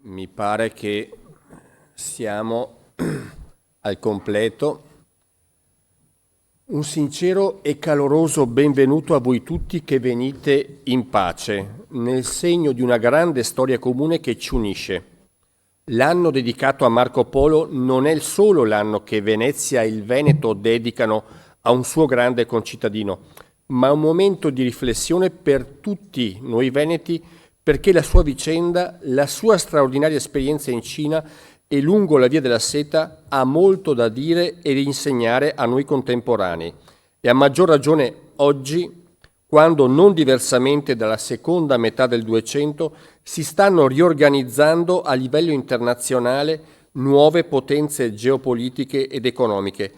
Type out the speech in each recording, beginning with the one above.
Mi pare che siamo al completo. Un sincero e caloroso benvenuto a voi tutti che venite in pace, nel segno di una grande storia comune che ci unisce. L'anno dedicato a Marco Polo non è solo l'anno che Venezia e il Veneto dedicano a un suo grande concittadino, ma un momento di riflessione per tutti noi veneti, perché la sua vicenda, la sua straordinaria esperienza in Cina e lungo la via della seta ha molto da dire e da insegnare a noi contemporanei. E a maggior ragione oggi, quando non diversamente dalla seconda metà del 200 si stanno riorganizzando a livello internazionale nuove potenze geopolitiche ed economiche,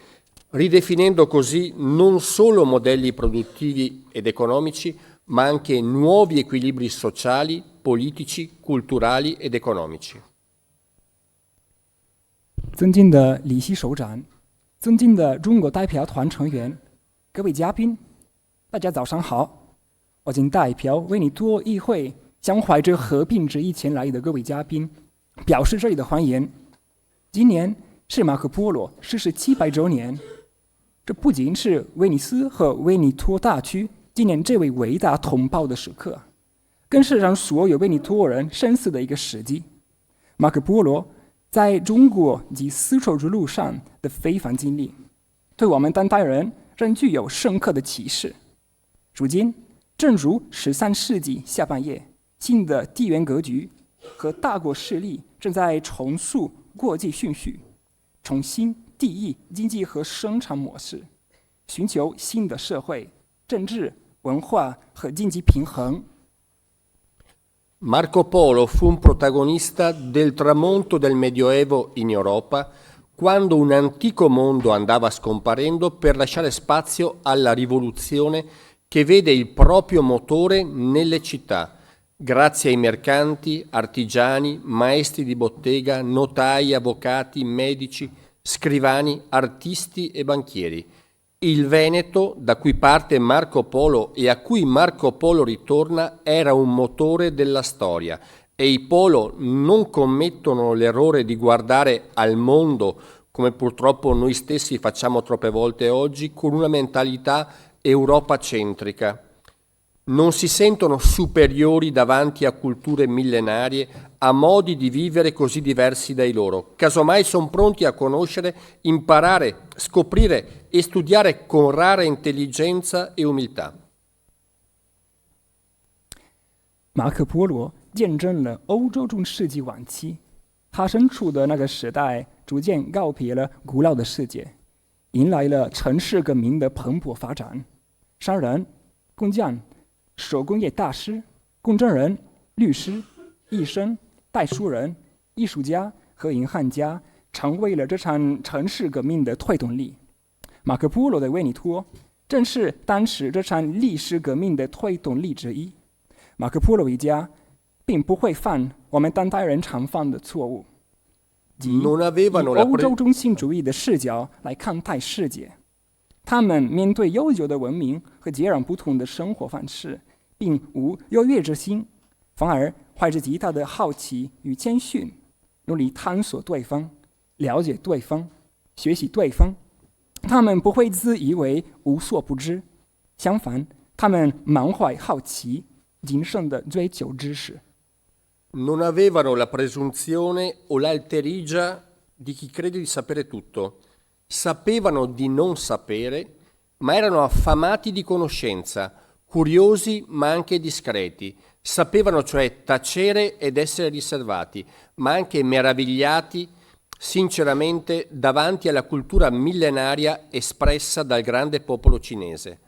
ridefinendo così non solo modelli produttivi ed economici, ma anche nuovi equilibri sociali, politici, culturali ed economici. 尊敬的李希首长，尊敬的中国代表团成员，各位嘉宾，大家早上好！我谨代表维尼托议会向怀着和平之意前来的各位嘉宾表示这里的欢迎。今年是马可波罗逝世700周年，这不仅是威尼斯和维尼托大区纪念这位伟大同胞的时刻，更是让所有维尼托人深思的一个时机。马可波罗在中国及丝绸之路上的非凡经历，对我们当代人仍具有深刻的启示。如今，正如13世纪下半叶，新的地缘格局和大国势力正在重塑国际秩序，重新定义经济和生产模式，寻求新的社会、政治、文化和经济平衡。Marco Polo fu un protagonista del tramonto del Medioevo in Europa, quando un antico mondo andava scomparendo per lasciare spazio alla rivoluzione che vede il proprio motore nelle città, grazie ai mercanti, artigiani, maestri di bottega, notai, avvocati, medici, scrivani, artisti e banchieri. Il Veneto, da cui parte Marco Polo e a cui Marco Polo ritorna, era un motore della storia e i Polo non commettono l'errore di guardare al mondo, come purtroppo noi stessi facciamo troppe volte oggi, con una mentalità europacentrica. Non si sentono superiori davanti a culture millenarie, a modi di vivere così diversi dai loro. Casomai sono pronti a conoscere, imparare, scoprire e studiare con rara intelligenza e umiltà. 马可波罗见证了欧洲中世纪晚期，他身处的那个时代逐渐告别了古老的世界，迎来了城市革命的蓬勃发展。商人、工匠、手工业大师、公证人、律师、医生、代书人、艺术家和银行家成为了这场城市革命的推动力。马可波罗的维尼托正是当时这场历史革命的推动力之一。马可波罗一家并不会犯我们当代人常犯的错误，即以欧洲中心主义的视角来看待世界。他们面对悠久的文明和截然不同的生活方式，并无优越之心，反而怀着极大的好奇与谦逊，努力探索对方，了解对方，学习对方。他们不会自以为无所不知，相反，他们满怀好奇，谨慎地追求知识。Non avevano la presunzione o l'alterigia di chi crede di sapere tutto. Sapevano di non sapere, ma erano affamati di conoscenza, curiosi ma anche discreti. Sapevano cioè tacere ed essere riservati, ma anche meravigliati sinceramente davanti alla cultura millenaria espressa dal grande popolo cinese.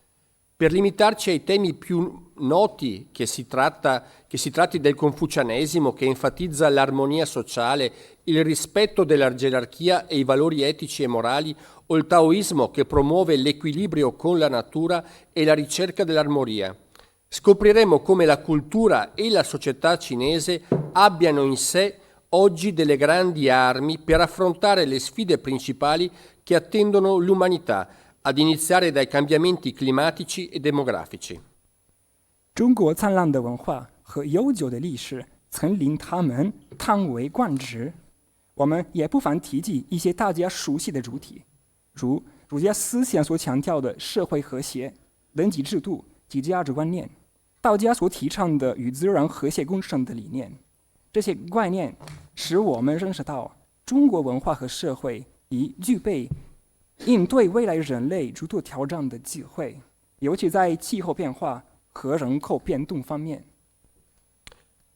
Per limitarci ai temi più noti, che si tratti del confucianesimo che enfatizza l'armonia sociale, il rispetto della gerarchia e i valori etici e morali, o il taoismo che promuove l'equilibrio con la natura e la ricerca dell'armonia. Scopriremo come la cultura e la società cinese abbiano in sé oggi delle grandi armi per affrontare le sfide principali che attendono l'umanità, ad iniziare dai cambiamenti climatici e demografici. 中国灿烂的文化和悠久的历史曾令他们叹为观止。我们也不妨提及一些大家熟悉的主体，如儒家思想所强调的社会和谐、等级制度及价值观念，道家所提倡的与自然和谐共生的理念。这些概念使我们认识到，中国文化和社会已具备应对未来人类诸多挑战的机会，尤其在气候变化和人口变动方面。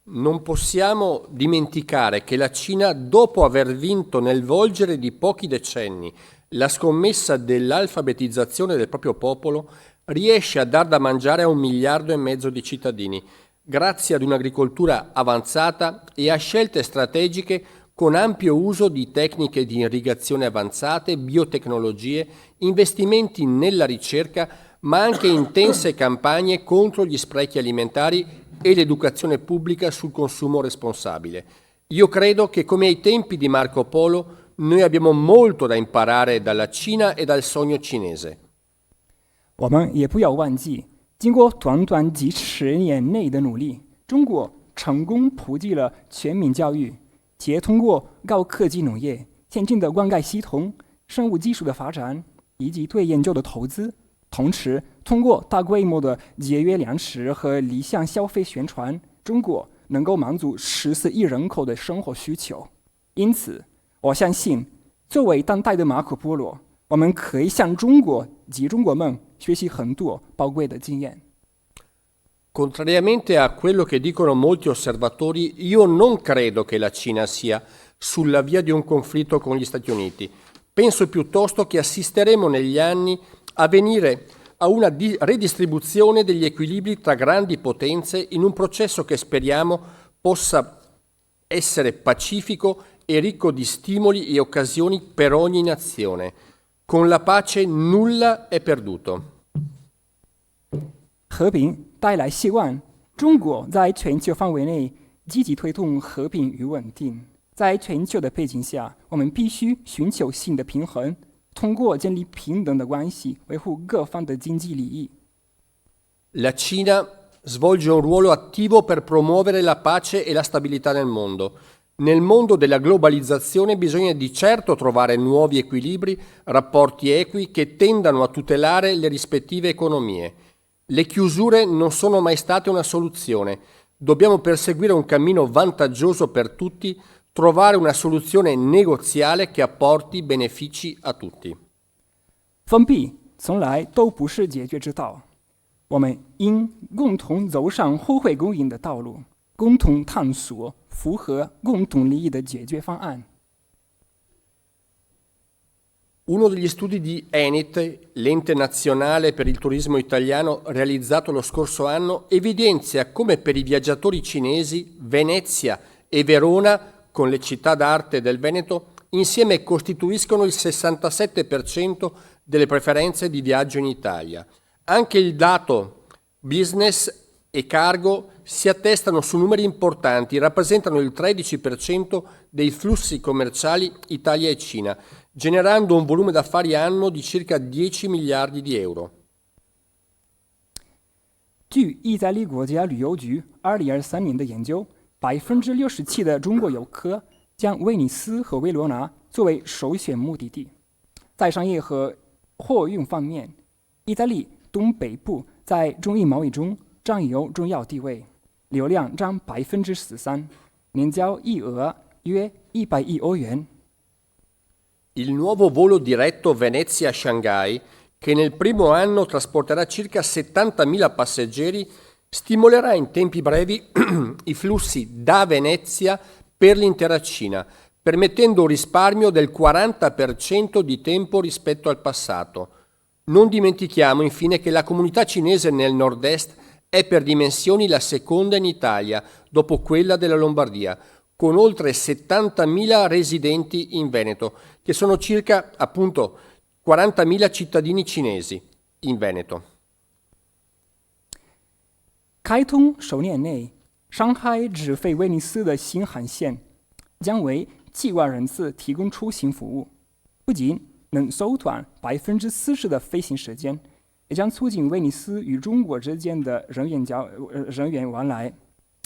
Non possiamo dimenticare che la Cina, dopo aver vinto nel volgere di pochi decenni la scommessa dell'alfabetizzazione del proprio popolo, riesce a dar da mangiare a 1,5 miliardi di cittadini, grazie ad un'agricoltura avanzata e a scelte strategiche con ampio uso di tecniche di irrigazione avanzate, biotecnologie, investimenti nella ricerca, ma anche intense campagne contro gli sprechi alimentari e l'educazione pubblica sul consumo responsabile. Io credo che, come ai tempi di Marco Polo, noi abbiamo molto da imparare dalla Cina e dal sogno cinese. 我们也不要忘记，经过短短几十年内的努力，中国成功普及了全民教育，且通过高科技农业、先进的灌溉系统、生物技术的发展以及对研究的投资，同时通过大规模的节约粮食和理想消费宣传，中国能够满足14亿人口的生活需求。因此，我相信，作为当代的马可波罗，我们可以向中国及中国们学习很多宝贵的经验。Contrariamente a quello che dicono molti osservatori, io non credo che la Cina sia sulla via di un conflitto con gli Stati Uniti. Penso piuttosto che assisteremo negli anni a venire a una redistribuzione degli equilibri tra grandi potenze in un processo che speriamo possa essere pacifico e ricco di stimoli e occasioni per ogni nazione. Con la pace nulla è perduto. 和平带来希望，中国在全球范围内积极推动和平与稳定。在全球的背景下，我们必须寻求新的平衡，通过建立平等的关系，维护各方的经济利益。La Cina svolge un ruolo attivo per promuovere la pace e la stabilità nel mondo. Nel mondo della globalizzazione bisogna di certo trovare nuovi equilibri, rapporti equi che tendano a tutelare le rispettive economie. Le chiusure non sono mai state una soluzione. Dobbiamo perseguire un cammino vantaggioso per tutti, trovare una soluzione negoziale che apporti benefici a tutti. 封闭从来都不是解决之道，我们应共同走上互惠共赢的道路，共同探索符合共同利益的解决方案。Uno degli studi di Enit, l'ente nazionale per il turismo italiano, realizzato lo scorso anno, evidenzia come per i viaggiatori cinesi Venezia e Verona, con le città d'arte del Veneto, insieme costituiscono il 67% delle preferenze di viaggio in Italia. Anche il dato business e cargo si attestano su numeri importanti, rappresentano il 13% dei flussi commerciali Italia e Cina, generando un volume d'affari annuo di circa 10 miliardi di euro. 据意大利国家旅游局2023年的研究，67%的中国游客将威尼斯和维罗纳作为首选目的地。在商业和货运方面，意大利东北部在中印贸易中占有重要地位，流量占13%，年交易额约100亿欧元。Il nuovo volo diretto Venezia-Shanghai, che nel primo anno trasporterà circa 70.000 passeggeri, stimolerà in tempi brevi i flussi da Venezia per l'intera Cina, permettendo un risparmio del 40% di tempo rispetto al passato. Non dimentichiamo infine che la comunità cinese nel nord-est è per dimensioni la seconda in Italia, dopo quella della Lombardia, con oltre 70.000 residenti in Veneto, che sono circa appunto 40.000 cittadini cinesi in Veneto. 开通首年内，上海直飞威尼斯的新航线将为7万人次提供出行服务，不仅能缩短40%的飞行时间，也将促进威尼斯与中国之间的人员往来。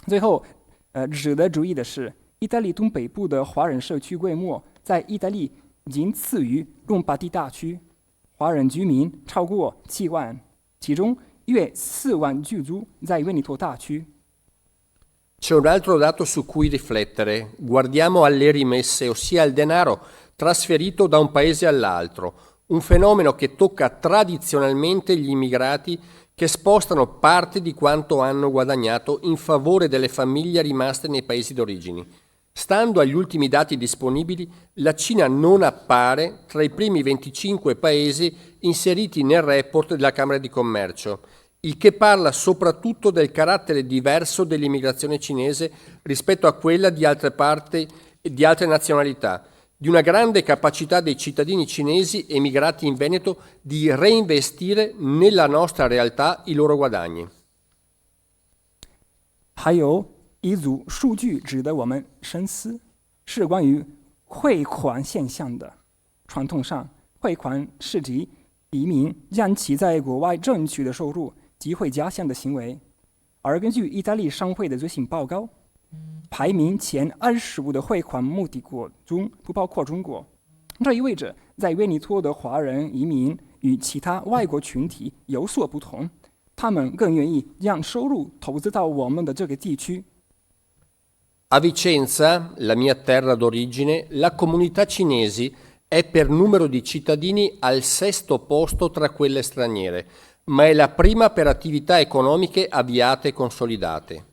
最后，值得注意的是，意大利东北部的华人社区规模在意大利仅次于隆巴第大区，华人居民超过7万，其中约4万居住在维尼托大区。C'è un altro dato su cui riflettere. Guardiamo alle rimesse, ossia al denaro trasferito da un paese all'altro, un fenomeno che tocca tradizionalmente gli immigrati che spostano parte di quanto hanno guadagnato in favore delle famiglie rimaste nei paesi d'origine. Stando agli ultimi dati disponibili, la Cina non appare tra i primi 25 paesi inseriti nel report della Camera di Commercio, il che parla soprattutto del carattere diverso dell'immigrazione cinese rispetto a quella di altre parti e di altre nazionalità, di una grande capacità dei cittadini cinesi emigrati in Veneto di reinvestire nella nostra realtà i loro guadagni. 还有一组数据值得我们深思，是关于汇款现象的。传统上，汇款是指移民将其在国外挣取的收入寄回家乡的行为，而根据意大利商会的最新报告，排名前25的汇款目的国中不包括中国。这意味着，在维尼托的华人移民与其他外国群体有所不同，他们更愿意将收入投资到我们的这个地区。A Vicenza, la mia terra d'origine, la comunità cinesi è per numero di cittadini al 6° posto tra quelle straniere, ma è la prima per attività economiche avviate e consolidate.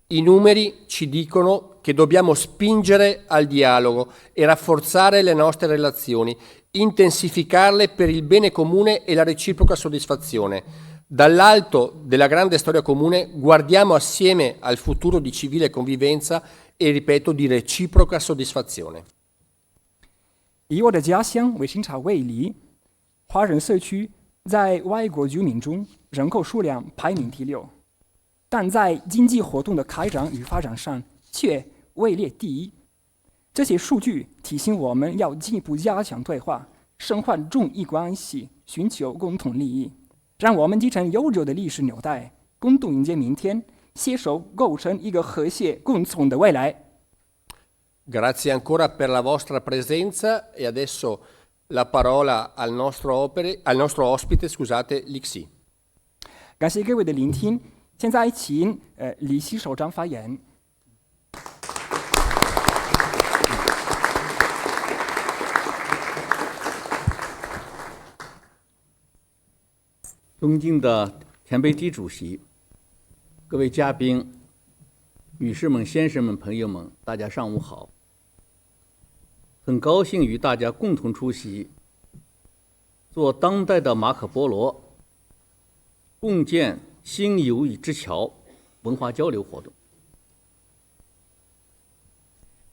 I numeri ci dicono che dobbiamo spingere al dialogo e rafforzare le nostre relazioni, intensificarle per il bene comune e la reciproca soddisfazione. Dall'alto della grande storia comune guardiamo assieme al futuro di civile convivenza e, ripeto, di reciproca soddisfazione. 以我的家乡维新察为例，华人社区在外国居民中人口数量排名第6，但在经济活动的开展与发展上却位列第1。这些数据提醒我们要进一步加强对话，深化中意关系，寻求共同利益。让我们继承悠久的历史纽带，共同迎接明天，携手构成一个和谐共存的未来。Grazie ancora per la vostra presenza e adesso la parola al nostro ospite, Lixi. 感谢各位的聆听，现在请李希首长发言。尊敬的田培基主席，各位嘉宾，女士们、先生们、朋友们，大家上午好。很高兴与大家共同出席做当代的马可波罗共建新友谊之桥文化交流活动。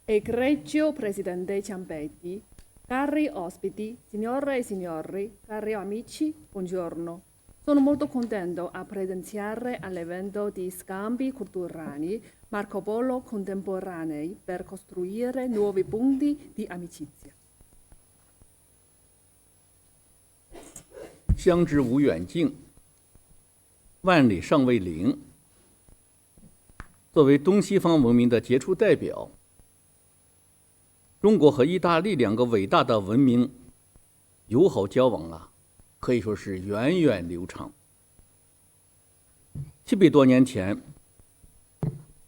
Egregio Presidente Ciampetti, cari ospiti, signore e signori, cari amici, buongiorno. Sono molto contento a presenziare all'evento di scambi culturali Marco Polo contemporanei per costruire nuovi punti di amicizia. 相知无远近，万里尚未临。作为东西方文明的杰出代表，中国和意大利两个伟大的文明友好交往可以说是源远流长。700多年前，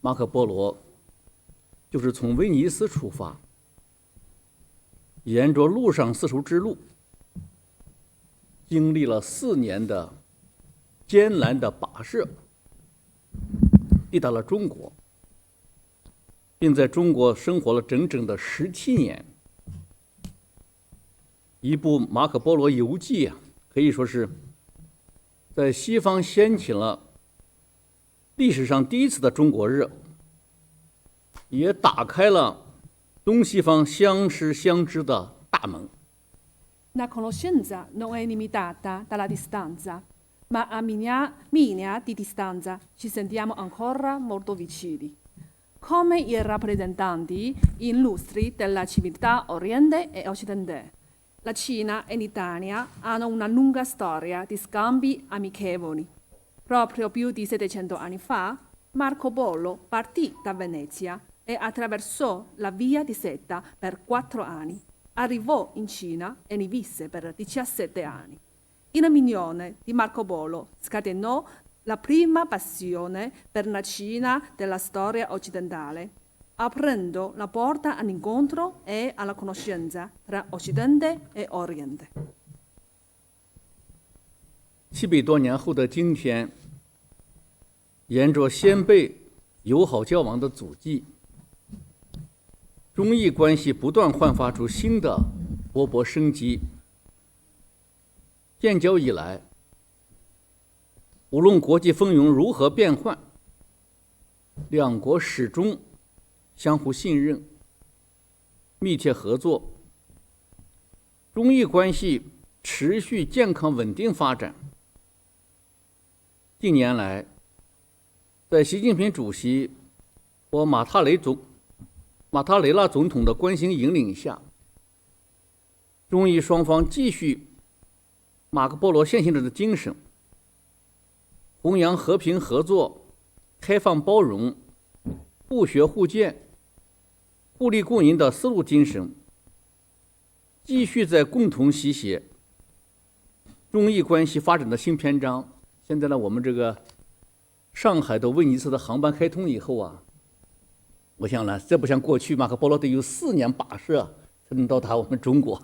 马可波罗就是从威尼斯出发，沿着陆上丝绸之路，经历了4年的艰难的跋涉，抵达了中国，并在中国生活了整整的17年。一部《马可波罗游记》可以说是在西方掀起了历史上第一次的中国热，也打开了东西方相识相知的大门。La conoscenza non è limitata dalla distanza, ma a miglia di distanza ci sentiamo ancora molto vicini. Come i rappresentanti illustri della civiltà Oriente e Occidente, la Cina e l'Italia hanno una lunga storia di scambi amichevoli. Proprio più di 700 anni fa, Marco Polo partì da Venezia e attraversò la via di seta per 4 anni. Arrivò in Cina e ne visse per 17 anni. Il milione di Marco Polo scatenò la prima passione per la Cina della storia occidentale, aprendo la porta all'incontro e alla conoscenza tra Occidente e Oriente. 700多年后的今天，沿着先辈友好交往的足迹，中意关系不断焕发出新的勃勃生机。建交以来，无论国际风云如何变幻，两国始终相互信任、密切合作，中意关系持续健康稳定发展。近年来，在习近平主席和马塔雷拉总统的关心引领下，中意双方继续马可波罗先行者的精神，弘扬和平合作、开放包容、互学互鉴、互利共赢的丝路精神，继续在共同书写中意关系发展的新篇章。现在呢，我们这个上海到威尼斯的航班开通以后啊，我想呢，这不像过去马可波罗得有4年跋涉才能到达我们中国。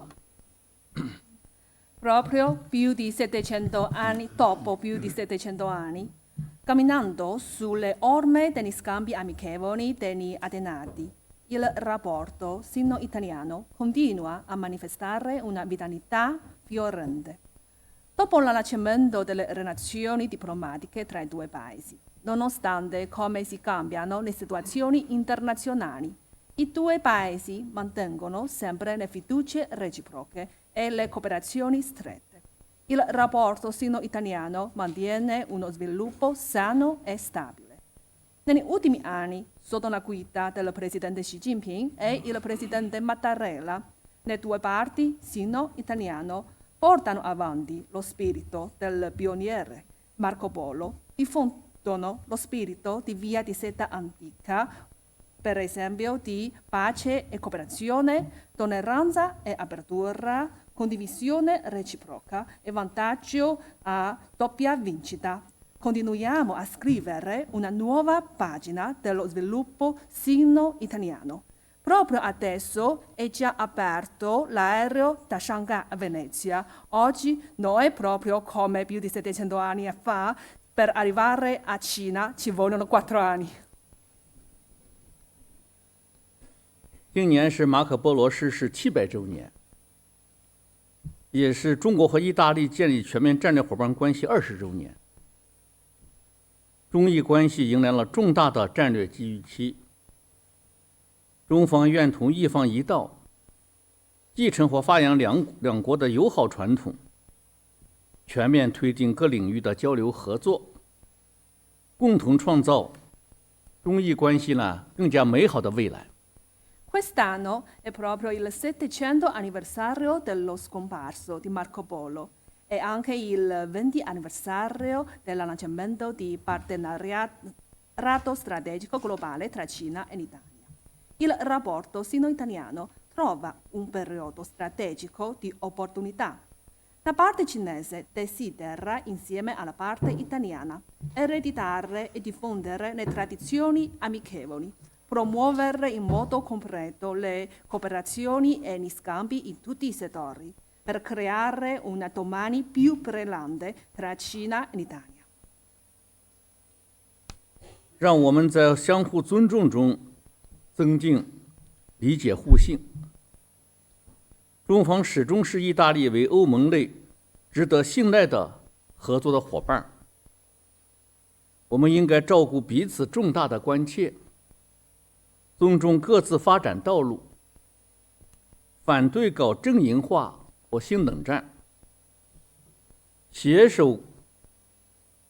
Proprio più di 700 anni, dopo più di 700 anni, camminando sulle orme degli scambi amichevoli degli Atenati, il rapporto sino-italiano continua a manifestare una vitalità fiorente. Dopo l'allacciamento delle relazioni diplomatiche tra i due paesi, nonostante come si cambiano le situazioni internazionali, i due paesi mantengono sempre le fiducie reciproche e le cooperazioni strette. Il rapporto sino-italiano mantiene uno sviluppo sano e stabile. Negli ultimi anni, sotto la guida del presidente Xi Jinping e il presidente Mattarella, le due parti sino-italiano portano avanti lo spirito del pioniere Marco Polo, diffondono lo spirito di via di seta antica, per esempio di pace e cooperazione, tolleranza e apertura, condivisione reciproca e vantaggio a doppia vincita. Continuiamo a scrivere una nuova pagina dello sviluppo sino-italiano. Proprio adesso è già aperto l'aereo da Shanghai a Venezia. Oggi noi, proprio come più di 700 anni fa, per arrivare a Cina ci vogliono 4 anni. 今年是马可波罗逝世700周年，也是中国和意大利建立全面战略伙伴关系20周年。中意关系迎来了重大的战略机遇期。中方愿同意方一道，继承和发扬两国的友好传统，全面推进各领域的交流合作，共同创造中意关系更加美好的未来。Quest'anno è proprio il 700 anniversario dello scomparso di Marco Polo e anche il 20 anniversario dell'annacciamento di partenariato strategico globale tra Cina e Italia. Il rapporto sino-italiano trova un periodo strategico di opportunità. La parte cinese desidera, insieme alla parte italiana, ereditare e diffondere le tradizioni amichevoli, promuovere in modo completo le cooperazioni e gli scambi in tutti i settori, per creare un domani più brillante tra Cina e Italia. 让我们在相互尊重中增进理解互信。中方始终视意大利为欧盟内值得信赖的合作的伙伴，我们应该照顾彼此重大的关切，尊重各自发展道路，反对搞阵营化或新冷战，携手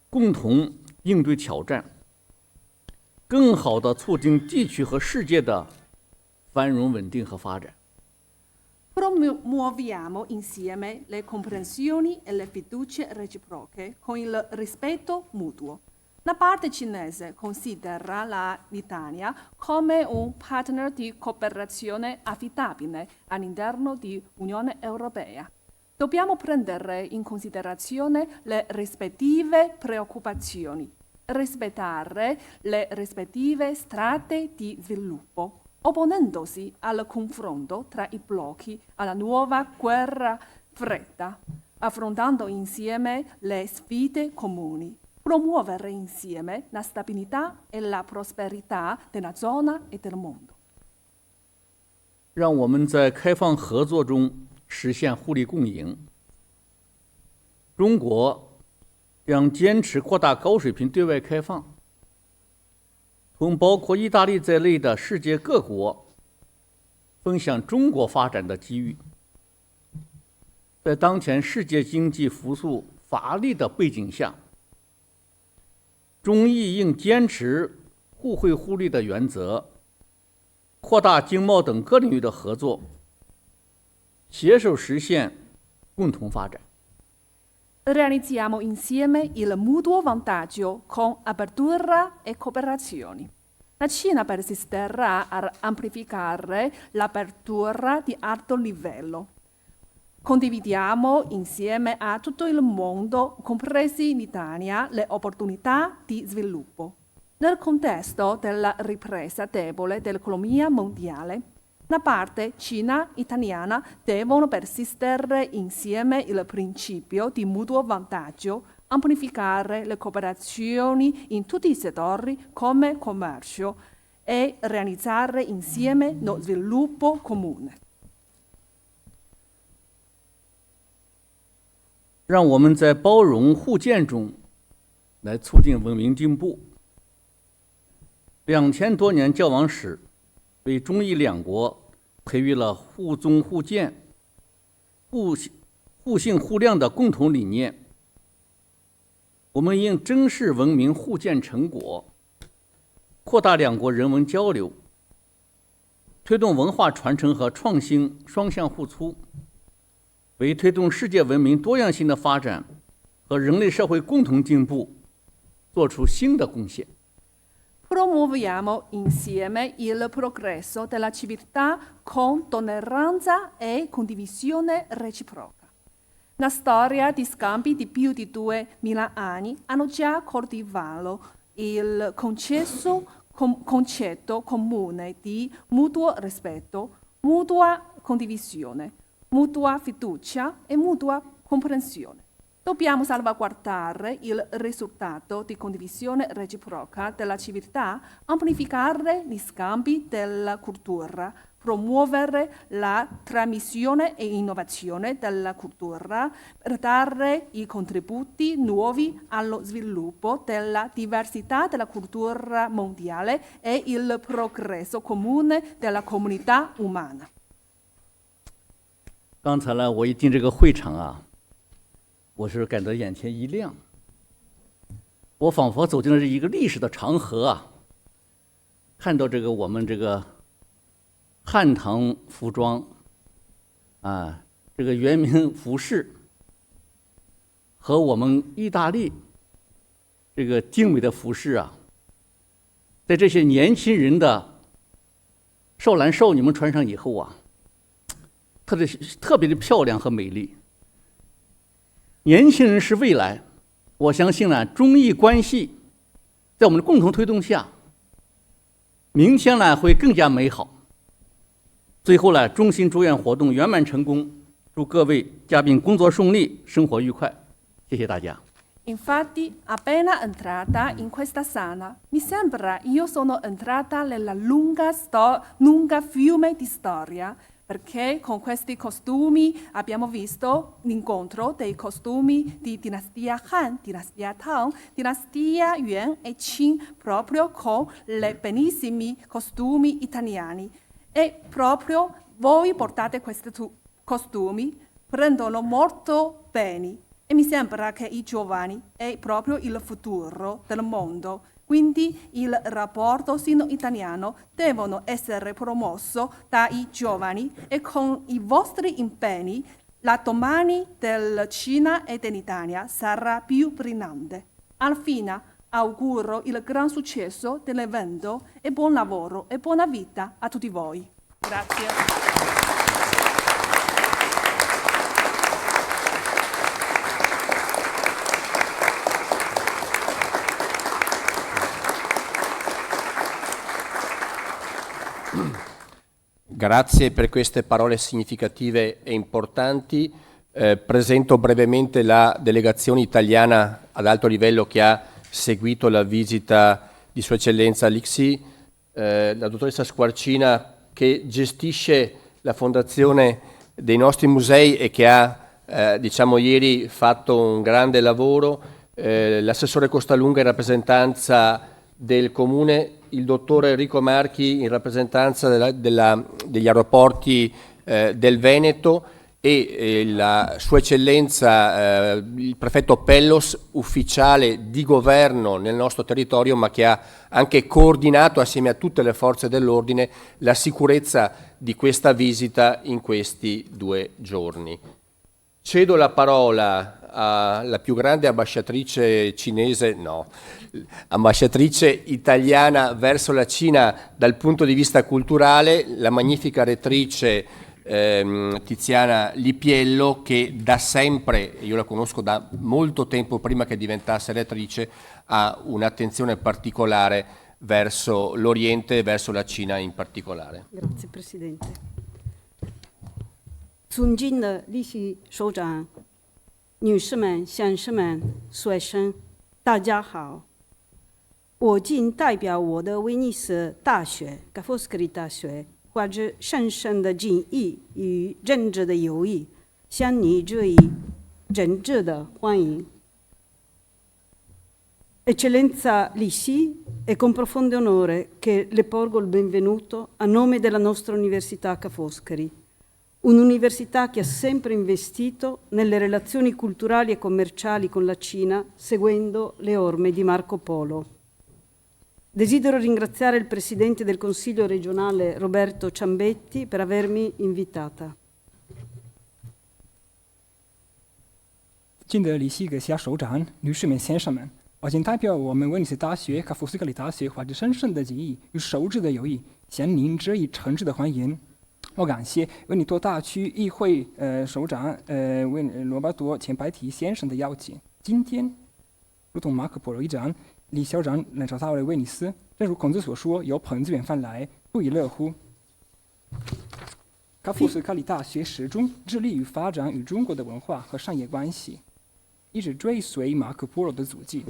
共同应对挑战，更好地促进地区和世界的繁荣稳定和发展。Promuoviamo insieme le comprensioni e le fiducie reciproche con il rispetto mutuo. La parte cinese considera l'Italia come un partner di cooperazione affidabile all'interno dell'Unione Europea. Dobbiamo prendere in considerazione le rispettive preoccupazioni, rispettare le rispettive strade di sviluppo, opponendosi al confronto tra i blocchi alla nuova guerra fredda, affrontando insieme le sfide comuni, promuovere insieme la stabilità e la prosperità della zona e del mondo. 让我们在开放合作中实现互利共赢。中国将坚持扩大高水平对外开放，同包括意大利在内的世界各国分享中国发展的机遇。在当前世界经济复苏乏力的背景下，中意应坚持互惠互利的原则，扩大经贸等各领域的合作，携手实现共同发展。Realizziamo insieme il mutuo vantaggio con apertura e cooperazioni. La Cina persisterà ad amplificare l'apertura di alto livello. Condividiamo insieme a tutto il mondo, compresi l'Italia, le opportunità di sviluppo. Nel contesto della ripresa debole dell'economia mondiale, la parte Cina-italiana devono persistere insieme il principio di mutuo vantaggio, amplificare le cooperazioni in tutti i settori come commercio e realizzare insieme lo sviluppo comune. 让我们在包容互鉴中来促进文明进步。2000多年交往史为中意两国培育了互尊互鉴、互信互谅的共同理念。我们应珍视文明互鉴成果，扩大两国人文交流，推动文化传承和创新双向互促，为推动世界文明多样性的发展和人类社会共同进步做出新的贡献。 Promuoviamo insieme il progresso della civiltà con tolleranza e condivisione reciproca. La storia di scambi di più di 2000 anni hanno già coltivato il concetto comune di mutuo rispetto, mutua condivisione, mutua fiducia e mutua comprensione. Dobbiamo salvaguardare il risultato di condivisione reciproca della civiltà, amplificare gli scambi della cultura, promuovere la trasmissione e innovazione della cultura per dare i contributi nuovi allo sviluppo della diversità della cultura mondiale e il progresso comune della comunità umana. 刚才呢，我一进这个会场啊，我是感到眼前一亮，我仿佛走进了一个历史的长河啊，看到这个我们这个汉唐服装啊，这个元明服饰和我们意大利这个精美的服饰啊，在这些年轻人的少男少女们穿上以后啊，特别的漂亮和美丽。年轻人是未来，我相信呢，中意关系在我们的共同推动下，明天呢会更加美好。最后呢，衷心祝愿活动圆满成功，祝各位嘉宾工作顺利，生活愉快。谢谢大家。 Infatti, appena entrata in questa sala, mi sembra io sono entrata nella lunga fiume di storia, perché con questi costumi abbiamo visto l'incontro dei costumi di dinastia Han, dinastia Tang, dinastia Yuan e Qing, proprio con i benissimi costumi italiani. E proprio voi portate questi costumi, prendono molto bene. E mi sembra che i giovani è proprio il futuro del mondo, quindi il rapporto sino-italiano devono essere promosso dai giovani e con i vostri impegni la domani della Cina e dell'Italia sarà più brillante. Alla fine Auguro il gran successo dell'evento e buon lavoro e buona vita a tutti voi. Grazie. Grazie per queste parole significative e importanti. Presento brevemente la delegazione italiana ad alto livello che ha seguito la visita di Sua Eccellenza Lixi, la dottoressa Squarcina che gestisce la fondazione dei nostri musei e che ha, diciamo ieri, fatto un grande lavoro, l'assessore Costalunga in rappresentanza del Comune, il dottore Enrico Marchi in rappresentanza degli aeroporti del Veneto e la Sua Eccellenza, il prefetto Pellos, ufficiale di governo nel nostro territorio, ma che ha anche coordinato assieme a tutte le forze dell'ordine la sicurezza di questa visita in questi 2 giorni. Cedo la parola alla più grande ambasciatrice cinese, no, ambasciatrice italiana verso la Cina dal punto di vista culturale, la magnifica rettrice Tiziana Lipiello, che da sempre, io la conosco da molto tempo prima che diventasse rettrice, ha un'attenzione particolare verso l'Oriente e verso la Cina in particolare. Grazie Presidente. 尊敬的立系首长、女士们、先生们、学生，大家好。我谨代表我的威尼斯大学——卡夫斯卡里大学，怀着深深的敬意与认真的友谊，向你致以真挚的欢迎。Eccellenza Lixi, è con profondo onore che le porgo il benvenuto a nome della nostra Università Ca' Foscari, un'università che ha sempre investito nelle relazioni culturali e commerciali con la Cina, seguendo le orme di Marco Polo. Desidero ringraziare il Presidente del Consiglio regionale Roberto Ciambetti per avermi invitata. 敬的李希葛夏首长、女士们、先生们，我谨代表我们威尼斯大学卡夫斯卡里大学，怀着深深的敬意与熟知的友谊，向您致以诚挚的欢迎。我感谢维尼托大区议会首长罗巴多·钱白提先生的邀请。今天，如同马可波罗议长、李校长来找到了威尼斯，正如孔子所说：“有朋自远方来，不亦乐乎？”卡夫斯卡里大学始终致力于发展与中国的文化和商业关系，一直追随马可波罗的足迹。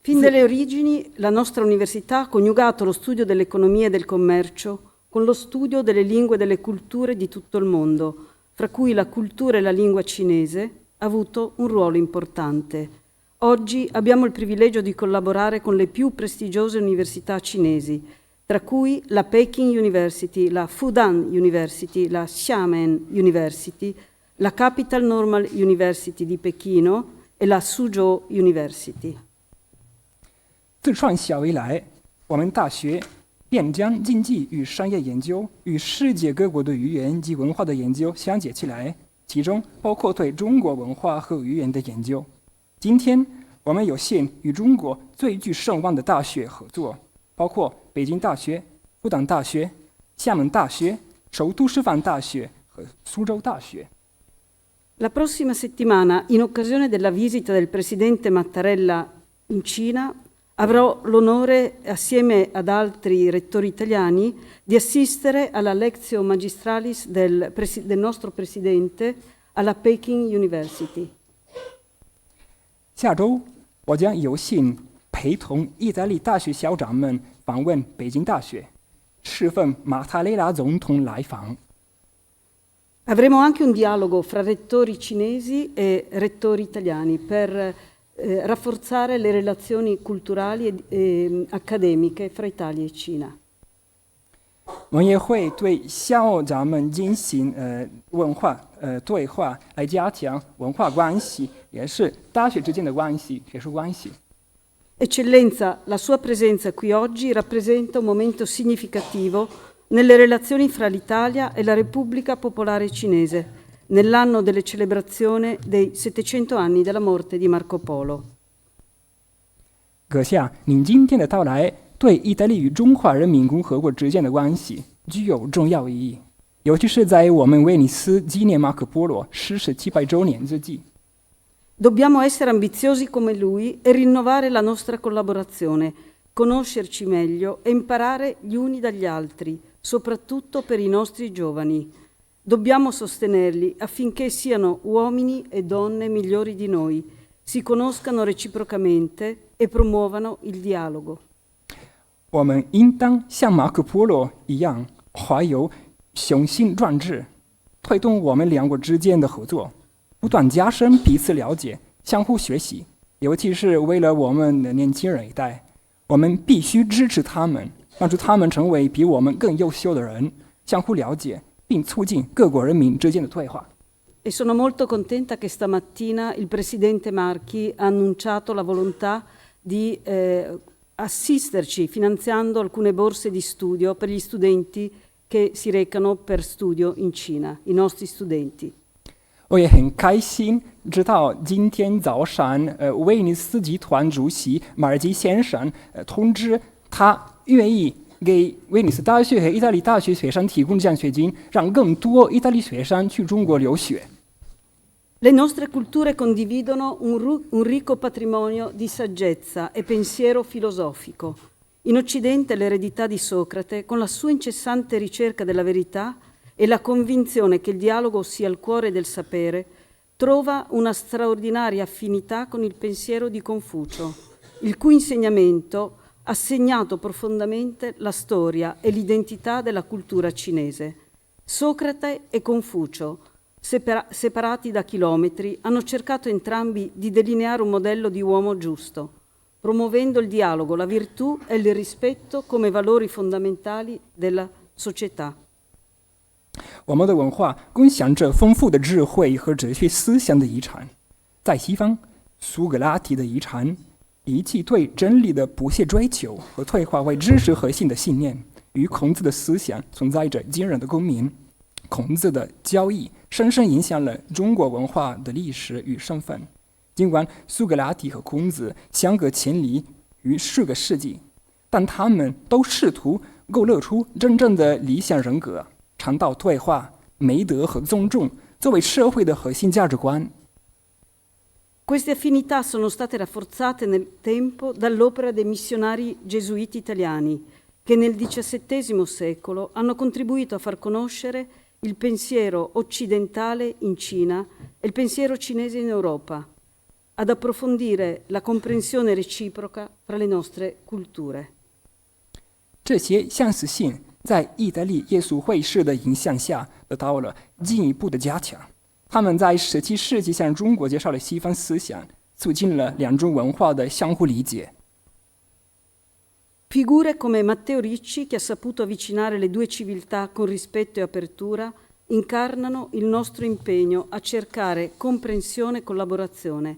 Fin dalle origini, la nostra università ha coniugato lo studio dell'economia e del commercio con lo studio delle lingue e delle culture di tutto il mondo, fra cui la cultura e la lingua cinese ha avuto un ruolo importante. Oggi abbiamo il privilegio di collaborare con le più prestigiose università cinesi, tra cui la Peking University, la Fudan University, la Xiamen University, la Capital Normal University di Pechino e la Suzhou University. 自创校以来，我们大学便将经济与商业研究与世界各国的语言及文化的研究相结起来，其中包括对中国文化和语言的研究。今天，我们有幸与中国最具声望的大学合作，包括北京大学、复旦大学、厦门大学、首都师范大学和苏州大学。 La prossima settimana, in occasione della visita del presidente Mattarella in Cina, avrò l'onore, assieme ad altri rettori italiani, di assistere alla Lectio Magistralis del nostro presidente alla Peking University. 下周，我将有幸陪同意大利大学校长们访问北京大学，适逢马塔雷拉总统来访。 Avremo anche un dialogo fra rettori cinesi e rettori italiani per rafforzare le relazioni culturali e accademiche fra Italia e Cina. 我们也会对校长们进行文化对话，来加强文化关系，也是大学之间的关系、学术关系。 Eccellenza, la sua presenza qui oggi rappresenta un momento significativo nelle relazioni fra l'Italia e la Repubblica Popolare Cinese, nell'anno delle celebrazioni dei 700 anni della morte di Marco Polo. 阁下，您今天的到来对意大利与中华人民共和国之间的关系具有重要意义，尤其是在我们威尼斯纪念马可波罗逝世700周年之际。Dobbiamo essere ambiziosi come lui e rinnovare la nostra collaborazione, conoscerci meglio e imparare gli uni dagli altri, soprattutto per i nostri giovani. Dobbiamo sostenerli affinché siano uomini e donne migliori di noi, si conoscano reciprocamente e promuovano il dialogo. 我们应当像马可波罗一样，怀有雄心壮志，推动我们两国之间的合作，不断加深彼此了解，相互学习。尤其是为了我们的年轻人一代，我们必须支持他们，帮助他们成为比我们更优秀的人，相互了解，并促进各国人民之间的对话。E sono molto contenta che stamattina il Presidente Marchi ha annunciato la volontà di assisterci finanziando alcune borse di studio per gli studenti che si recano per studio in Cina, i nostri studenti. 我也很开心知道今天早上，威尼斯集团主席马尔基先生通知他愿意给威尼斯大学和意大利大学学生提供奖学金，让更多意大利学生去中国留学。Le nostre culture condividono un ricco patrimonio di saggezza e pensiero filosofico. In Occidente l'eredità di Socrate, con la sua incessante ricerca della verità e la convinzione che il dialogo sia il cuore del sapere, trova una straordinaria affinità con il pensiero di Confucio, il cui insegnamento ha segnato profondamente la storia e l'identità della cultura cinese. Socrate e Confucio, separati da chilometri, hanno cercato entrambi di delineare un modello di uomo giusto, promuovendo il dialogo, la virtù e il rispetto come valori fondamentali della società. 我们的文化共享着丰富的智慧和哲学思想的遗产。在西方，苏格拉底的遗产以其对真理的不懈追求和退化为知识核心的信念，与孔子的思想存在着惊人的共鸣。孔子的教义深深影响了中国文化的历史与身份。尽管苏格拉底和孔子相隔千里逾10个世纪，但他们都试图勾勒出真正的理想人格，倡导对话、美德和尊重作为社会的核心价值观。Queste affinità sono state rafforzate nel tempo dall'opera dei missionari gesuiti italiani, che nel XVII secolo hanno contribuito a far conoscere il pensiero occidentale in Cina e il pensiero cinese in Europa, ad approfondire la comprensione reciproca fra le nostre culture. 这些相似性在意大利耶稣会士的影响下得到了进一步的加强。他们在17世纪向中国介绍了西方思想，促进了两种文化的相互理解。Figure come Matteo Ricci, che ha saputo avvicinare le due civiltà con rispetto e apertura, incarnano il nostro impegno a cercare comprensione e collaborazione,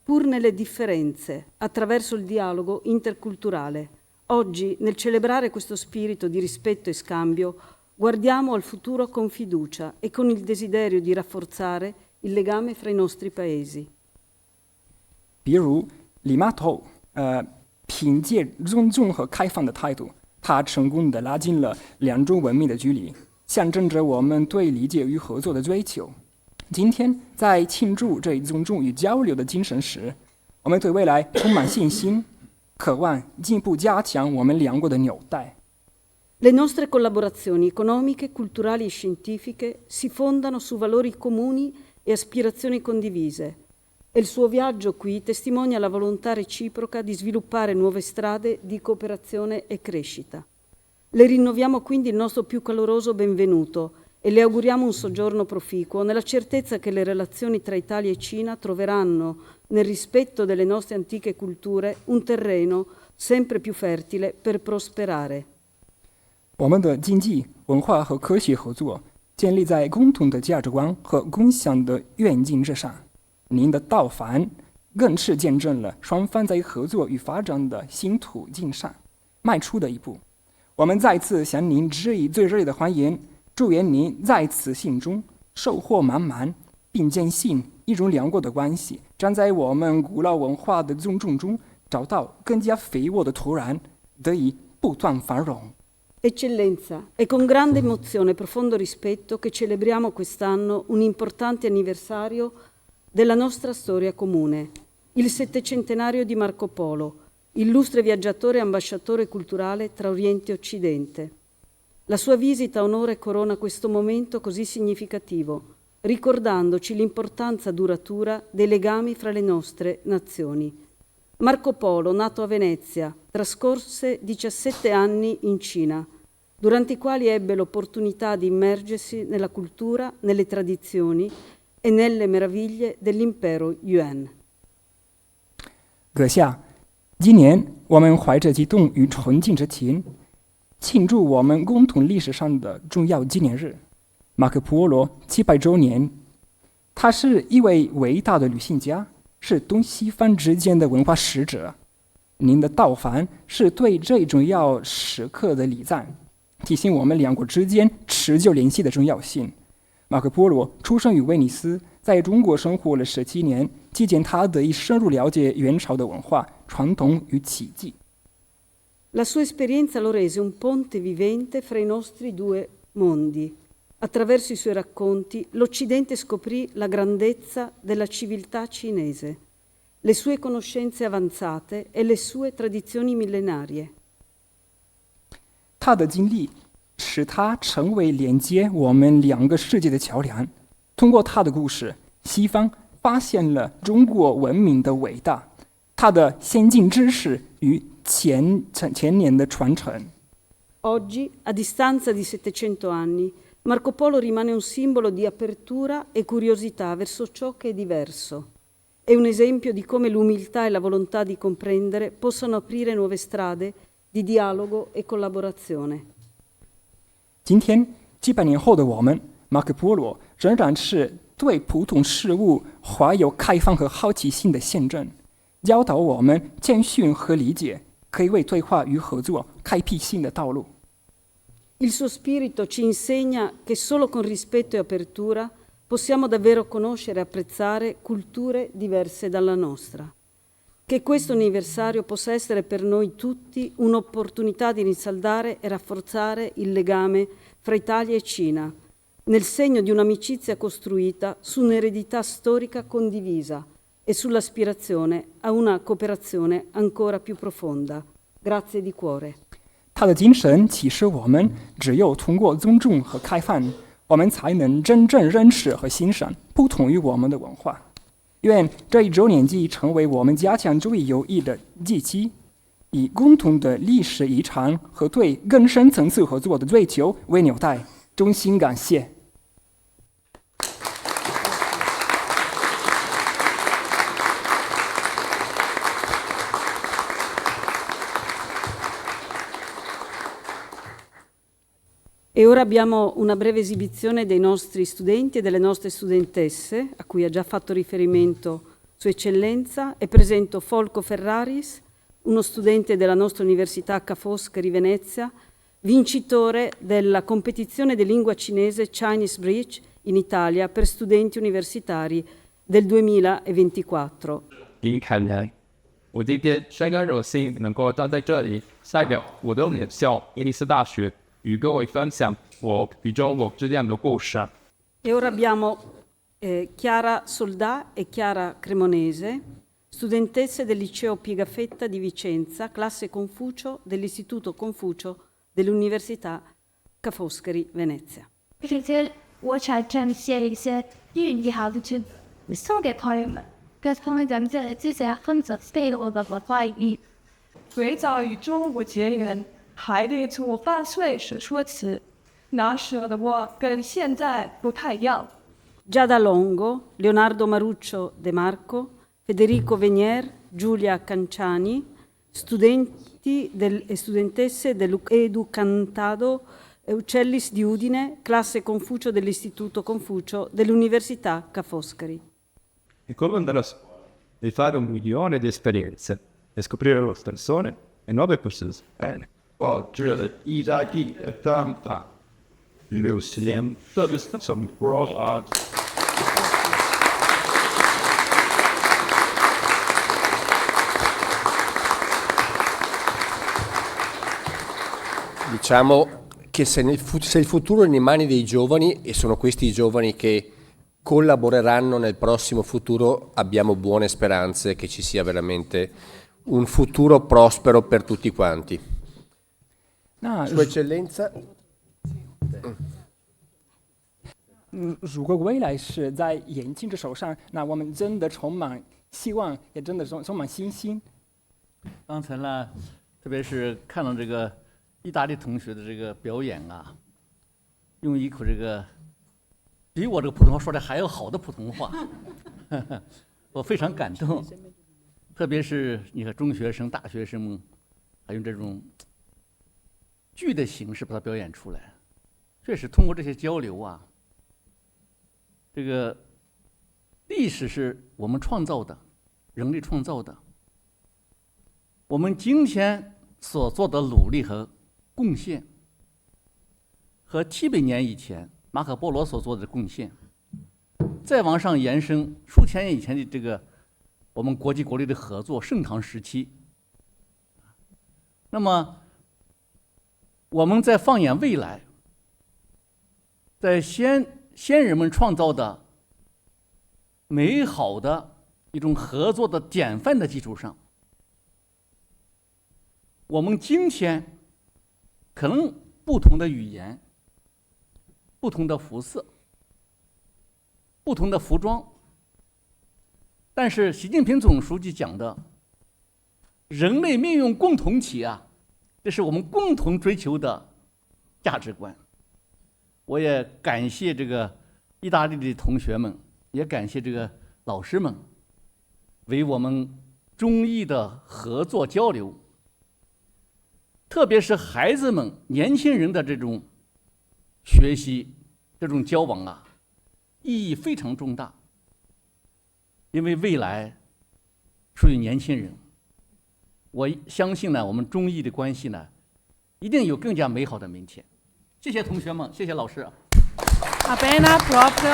pur nelle differenze, attraverso il dialogo interculturale. Oggi, nel celebrare questo spirito di rispetto e scambio, guardiamo al futuro con fiducia e con il desiderio di rafforzare il legame fra i nostri paesi. 比如李码头，凭借尊重和开放的态度，他成功地拉近了两种文明的距离，象征着我们对理解与合作的追求。今天，在庆祝这一尊重与交流的精神时，我们对未来充满信心，渴望进一步加强我们两国的纽带。Le nostre collaborazioni economiche, culturali e scientifiche si fondano su valori comuni e aspirazioni condivise. E il suo viaggio qui testimonia la volontà reciproca di sviluppare nuove strade di cooperazione e crescita. Le rinnoviamo quindi il nostro più caloroso benvenuto e le auguriamo un soggiorno proficuo, nella certezza che le relazioni tra Italia e Cina troveranno, nel rispetto delle nostre antiche culture, un terreno sempre più fertile per prosperare. 我们的经济、文化和科学合作建立在共同的价值观和共享的愿景之上。您的到访更是见证了双方在合作与发展的新途径上迈出的一步。我们再次向您致以最热烈的欢迎，祝愿您在此行中收获满满，并坚信一中两国的关系站在我们古老文化的尊重中找到更加肥沃的土壤，得以不断繁荣。 Eccellenza, è con grande emozione e profondo rispetto che celebriamo quest'anno un importante anniversario della nostra storia comune, il 700° di Marco Polo, illustre viaggiatore e ambasciatore culturale tra Oriente e Occidente. La sua visita onora e corona questo momento così significativo, ricordandoci l'importanza duratura dei legami fra le nostre nazioni. Marco Polo, nato a Venezia, trascorse 17 anni in Cina, durante i quali ebbe l'opportunità di immergersi nella cultura, nelle tradizioni e nelle meraviglie dell'impero Yuan. 阁下，今年我们怀着激动与崇敬之情，庆祝我们共同历史上的重要纪念日——马可·波罗700周年。他是一位伟大的旅行家，是东西方之间的文化使者。您的到访是对这重要时刻的礼赞，提醒我们两国之间持久联系的重要性。马可·波罗出生于威尼斯，在中国生活了17年，期间他得以深入了解元朝的文化、传统与奇迹。 La sua esperienza lo rese un ponte vivente fra i nostri due mondi. Attraverso i suoi racconti, l'Occidente scoprì la grandezza della civiltà cinese, le sue conoscenze avanzate e le sue tradizioni millenarie. 他的经历使他成为连接我们两个世界的桥梁。通过他的故事，西方发现了中国文明的伟大，他的先进知识与千年的传承。 Oggi, a distanza di 700 anni, Marco Polo rimane un simbolo di apertura e curiosità verso ciò che è diverso. È un esempio di come l'umiltà e la volontà di comprendere possano aprire nuove strade di dialogo e collaborazione. 今天700年后的我们，马可·波罗仍然是对普通事物怀有开放和好奇心的见证，教导我们谦逊和理解，可以为对话与合作开辟新的道路。 Il suo spirito ci insegna che solo con rispetto e apertura possiamo davvero conoscere e apprezzare culture diverse dalla nostra. Che questo anniversario possa essere per noi tutti un'opportunità di rinsaldare e rafforzare il legame fra Italia e Cina, nel segno di un'amicizia costruita su un'eredità storica condivisa e sull'aspirazione a una cooperazione ancora più profonda. Grazie di cuore. 他的精神启示我们，只有通过尊重和开放，我们才能真正认识和欣赏不同于我们的文化。愿这1周年纪成为我们加强中意友谊的契机，以共同的历史遗产和对更深层次合作的追求为纽带。衷心感谢。 E ora abbiamo una breve esibizione dei nostri studenti e delle nostre studentesse, a cui ha già fatto riferimento Sua Eccellenza, e presento Folco Ferraris, uno studente della nostra Università Ca' Foscari Venezia, vincitore della competizione di lingua cinese Chinese Bridge in Italia per studenti universitari del 2024. 林凯南，我今天深感荣幸能够站在这里，代表我的母校伊利斯大学，与各位分享我与中国之间的故事。 E ora abbiamo Chiara Soldà e Chiara Cremonese, studentesse del liceo Piegafetta di Vicenza, classe Confucio dell'Istituto Confucio dell'Università Ca' Foscari Venezia. 这些我想展现一些寓意好的句子送给朋友们，跟他们讲这些很仔细的我的文化意义。最早与中国结缘，还得从我8岁时说起。那时候的我跟现在不太一样。 Giada Longo, Leonardo Maruccio De Marco, Federico Venier, Giulia Canciani, studenti e studentesse dell'Edu Cantado Uccellis di Udine, classe Confucio dell'Istituto Confucio dell'Università Ca' Foscari. Il come della scuola di fare 1 milione di esperienze e scoprire nuove persone e nuove persone. Bene. Oggi è Isaki e Tampa. Lucien, sono pro. Diciamo che se il futuro è nelle mani dei giovani, e sono questi i giovani che collaboreranno nel prossimo futuro, abbiamo buone speranze che ci sia veramente un futuro prospero per tutti quanti. Sua Eccellenza. 如果未来是在眼镜的手上，那我们真的充满希望，也真的充满信心。刚才呢，特别是看到这个意大利同学的这个表演啊，用一口这个比我这个普通话说的还要好的普通话，我非常感动。特别是你看中学生、大学生们，还用这种剧的形式把它表演出来，确实通过这些交流啊。这个历史是我们创造的，人类创造的。我们今天所做的努力和贡献，和700年以前马可波罗所做的贡献，再往上延伸数千年以前的这个我们国际国力的合作，盛唐时期。那么，我们再放眼未来，在先人们创造的美好的一种合作的典范的基础上，我们今天可能不同的语言、不同的肤色、不同的服装，但是习近平总书记讲的人类命运共同体啊，这是我们共同追求的价值观。我也感谢这个意大利的同学们，也感谢这个老师们，为我们中意的合作交流，特别是孩子们、年轻人的这种学习、这种交往啊，意义非常重大。因为未来属于年轻人，我相信呢，我们中意的关系呢，一定有更加美好的明天。谢谢同学们，谢谢老师。Appena proprio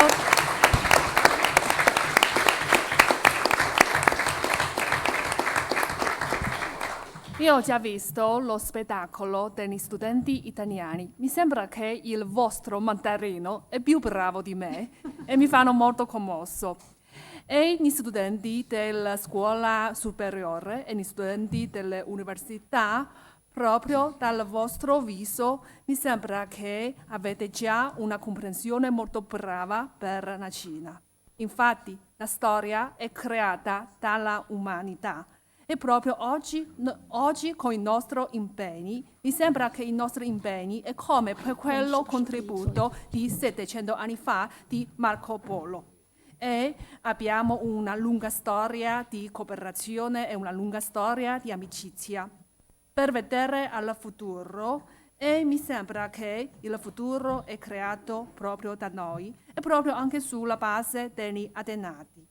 Io ho già visto lo spettacolo degli studenti italiani. Mi sembra che il vostro mandarino è più bravo di me e mi fanno molto commosso. E gli studenti della scuola superiore e gli studenti delle università, proprio dal vostro viso, mi sembra che avete già una comprensione molto brava per la Cina. Infatti, la storia è creata dalla umanità. E proprio oggi con i nostri impegni, mi sembra che i nostri impegni è come per quello contributo di 700 anni fa di Marco Polo. E abbiamo una lunga storia di cooperazione e una lunga storia di amicizia. Per vedere al futuro, e mi sembra che il futuro è creato proprio da noi e proprio anche sulla base degli Atenati.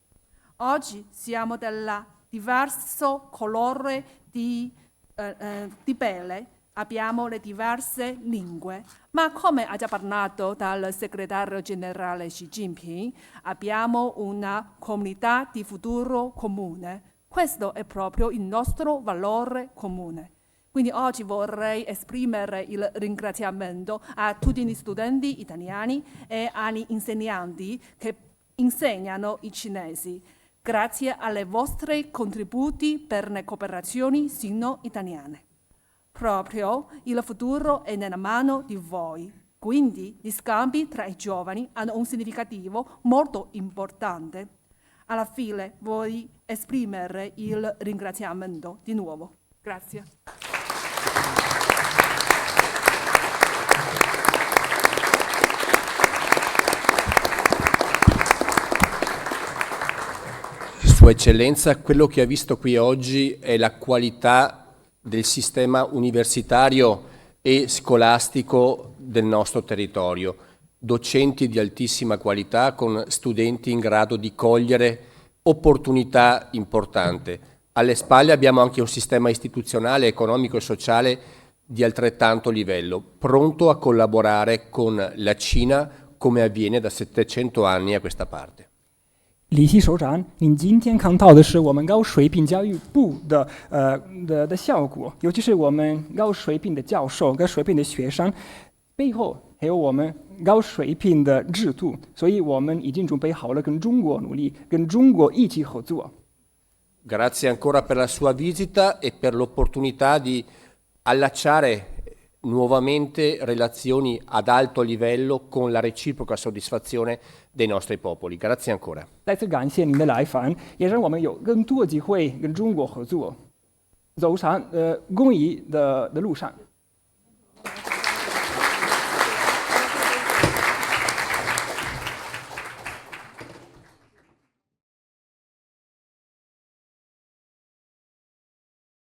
Oggi siamo della diverso colore di pelle, abbiamo le diverse lingue, ma come ha già parlato dal segretario generale Xi Jinping, abbiamo una comunità di futuro comune. Questo è proprio il nostro valore comune. Quindi oggi vorrei esprimere il ringraziamento a tutti gli studenti italiani e agli insegnanti che insegnano i cinesi. Grazie ai vostri contributi per le cooperazioni sino-italiane. Proprio il futuro è nella mano di voi, quindi gli scambi tra i giovani hanno un significativo molto importante. Alla fine voglio esprimere il ringraziamento di nuovo. Grazie. Sua Eccellenza, quello che ha visto qui oggi è la qualità del sistema universitario e scolastico del nostro territorio. Docenti di altissima qualità con studenti in grado di cogliere opportunità importanti. Alle spalle abbiamo anche un sistema istituzionale, economico e sociale di altrettanto livello, pronto a collaborare con la Cina come avviene da 700 anni a questa parte. 李希首长，您今天看到的是我们高水平教育部的效果，尤其是我们高水平的教授、高水平的学生，背后还有我们高水平的制度，所以我们已经准备好了跟中国努力，跟中国一起合作。Grazie ancora per la sua visita e per l'opportunità di allacciare nuovamente relazioni ad alto livello con la reciproca soddisfazione dei nostri popoli. Grazie ancora. 再次感谢您的来访，也让我们有更多机会跟中国合作，走上公益的路上。